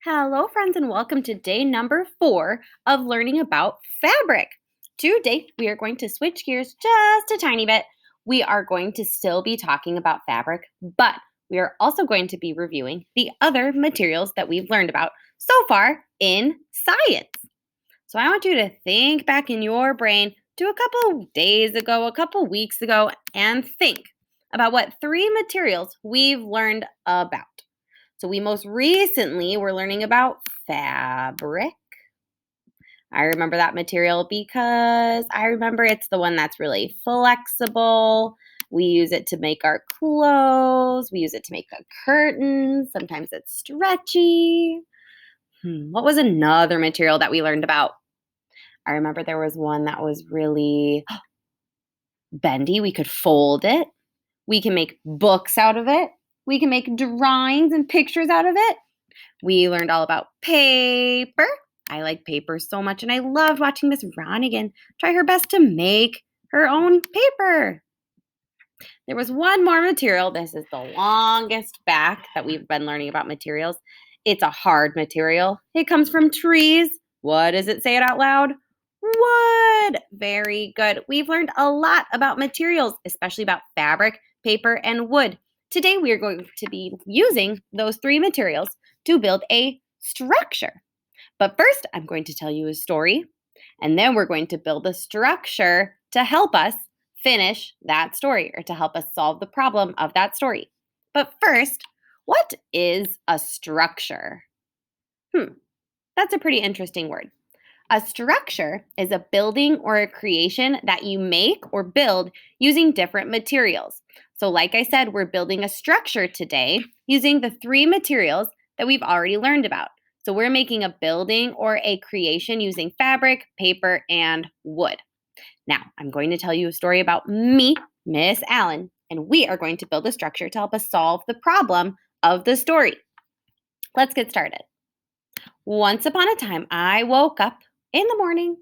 Hello, friends, and welcome to day number 4 of learning about fabric. Today, we are going to switch gears just a tiny bit. We are going to still be talking about fabric, but we are also going to be reviewing the other materials that we've learned about so far in science. So I want you to think back in your brain to a couple days ago, a couple weeks ago, and think about what 3 materials we've learned about. So we most recently were learning about fabric. I remember that material because I remember it's the one that's really flexible. We use it to make our clothes. We use it to make the curtains. Sometimes it's stretchy. What was another material that we learned about? I remember there was one that was really bendy. We could fold it. We can make books out of it. We can make drawings and pictures out of it. We learned all about paper. I like paper so much, and I loved watching Miss Ronigan try her best to make her own paper. There was one more material. This is the longest back that we've been learning about materials. It's a hard material. It comes from trees. What does it say it out loud? Wood. Very good. We've learned a lot about materials, especially about fabric, paper, and wood. Today, we are going to be using those 3 materials to build a structure. But first, I'm going to tell you a story, and then we're going to build a structure to help us finish that story or to help us solve the problem of that story. But first, what is a structure? That's a pretty interesting word. A structure is a building or a creation that you make or build using different materials. So, like I said, we're building a structure today using the 3 materials that we've already learned about. So, we're making a building or a creation using fabric, paper, and wood. Now, I'm going to tell you a story about me, Miss Allen, and we are going to build a structure to help us solve the problem of the story. Let's get started. Once upon a time, I woke up in the morning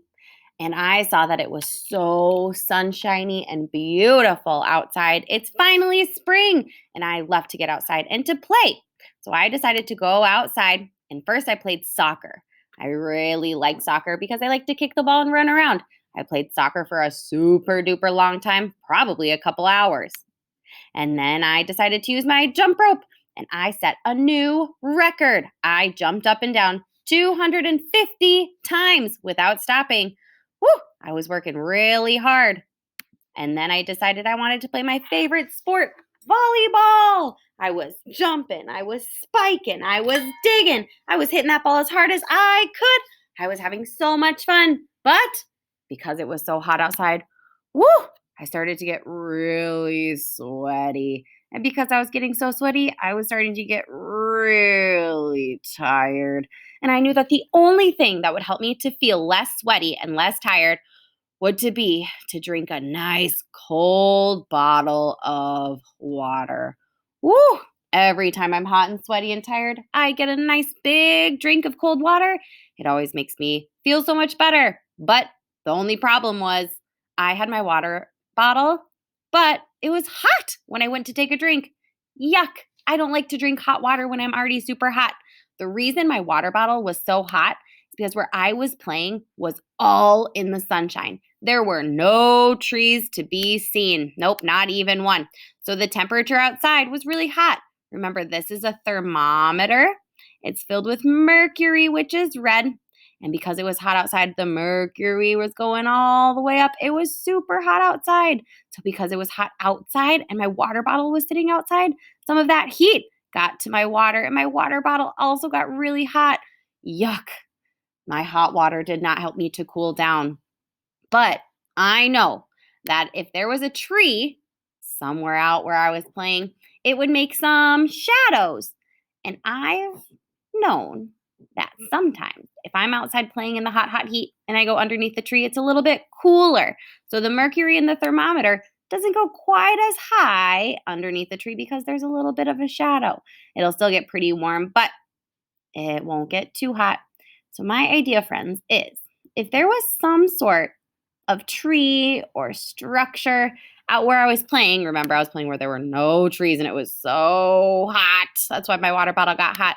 and I saw that it was so sunshiny and beautiful outside. It's finally spring, and I love to get outside and to play. So I decided to go outside, and first I played soccer. I really like soccer because I like to kick the ball and run around. I played soccer for a super duper long time, probably a couple hours. And then I decided to use my jump rope, and I set a new record. I jumped up and down 250 times without stopping. Woo! I was working really hard. And then I decided I wanted to play my favorite sport, volleyball. I was jumping, I was spiking, I was digging, I was hitting that ball as hard as I could. I was having so much fun. But because it was so hot outside, woo, I started to get really sweaty. And because I was getting so sweaty, I was starting to get really tired. And I knew that the only thing that would help me to feel less sweaty and less tired would to be to drink a nice cold bottle of water. Woo! Every time I'm hot and sweaty and tired, I get a nice big drink of cold water. It always makes me feel so much better. But the only problem was I had my water bottle, but it was hot when I went to take a drink. Yuck. I don't like to drink hot water when I'm already super hot. The reason my water bottle was so hot is because where I was playing was all in the sunshine. There were no trees to be seen. Nope, not even one. So the temperature outside was really hot. Remember, this is a thermometer. It's filled with mercury, which is red. And because it was hot outside, the mercury was going all the way up. It was super hot outside. So because it was hot outside and my water bottle was sitting outside, some of that heat got to my water, and my water bottle also got really hot. Yuck. My hot water did not help me to cool down. But I know that if there was a tree somewhere out where I was playing, it would make some shadows. And I've known that sometimes if I'm outside playing in the hot, hot heat and I go underneath the tree, it's a little bit cooler. So the mercury in the thermometer doesn't go quite as high underneath the tree because there's a little bit of a shadow. It'll still get pretty warm, but it won't get too hot. So my idea, friends, is if there was some sort of tree or structure out where I was playing. Remember, I was playing where there were no trees and it was so hot. That's why my water bottle got hot.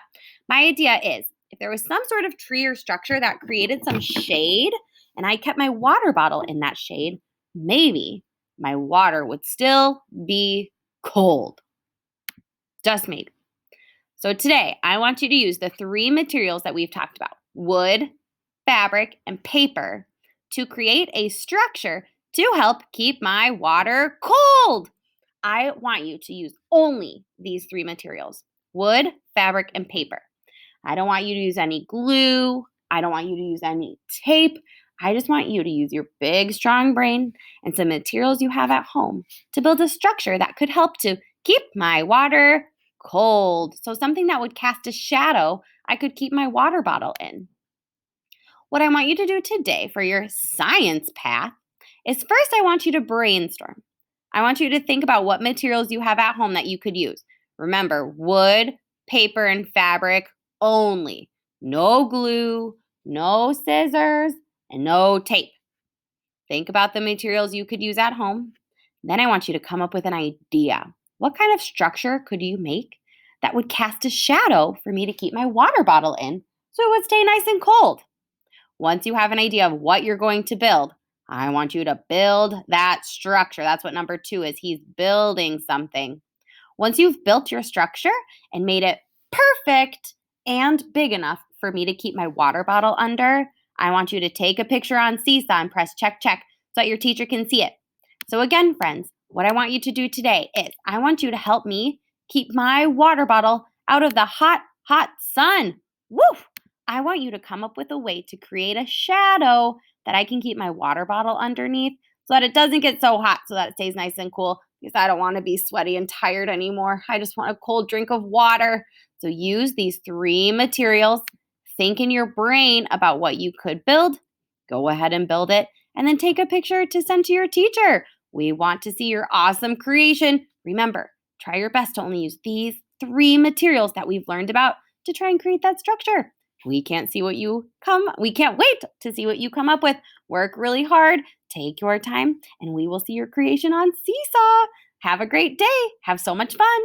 My idea is if there was some sort of tree or structure that created some shade and I kept my water bottle in that shade, maybe my water would still be cold. Just maybe. So today, I want you to use the three materials that we've talked about: wood, fabric, and paper to create a structure to help keep my water cold. I want you to use only these three materials: wood, fabric, and paper. I don't want you to use any glue. I don't want you to use any tape. I just want you to use your big, strong brain and some materials you have at home to build a structure that could help to keep my water cold. So, something that would cast a shadow I could keep my water bottle in. What I want you to do today for your science path is first, I want you to brainstorm. I want you to think about what materials you have at home that you could use. Remember, wood, paper, and fabric only. No glue, no scissors, and no tape. Think about the materials you could use at home. Then I want you to come up with an idea. What kind of structure could you make that would cast a shadow for me to keep my water bottle in so it would stay nice and cold? Once you have an idea of what you're going to build, I want you to build that structure. That's what number 2 is. He's building something. Once you've built your structure and made it perfect and big enough for me to keep my water bottle under, I want you to take a picture on Seesaw and press check, check so that your teacher can see it. So again, friends, what I want you to do today is I want you to help me keep my water bottle out of the hot, hot sun. Woof! I want you to come up with a way to create a shadow that I can keep my water bottle underneath so that it doesn't get so hot, so that it stays nice and cool, because I don't want to be sweaty and tired anymore. I just want a cold drink of water. So use these three materials. Think in your brain about what you could build. Go ahead and build it, and then take a picture to send to your teacher. We want to see your awesome creation. Remember, try your best to only use these three materials that we've learned about to try and create that structure. We can't wait to see what you come up with. Work really hard, take your time, and we will see your creation on Seesaw. Have a great day. Have so much fun.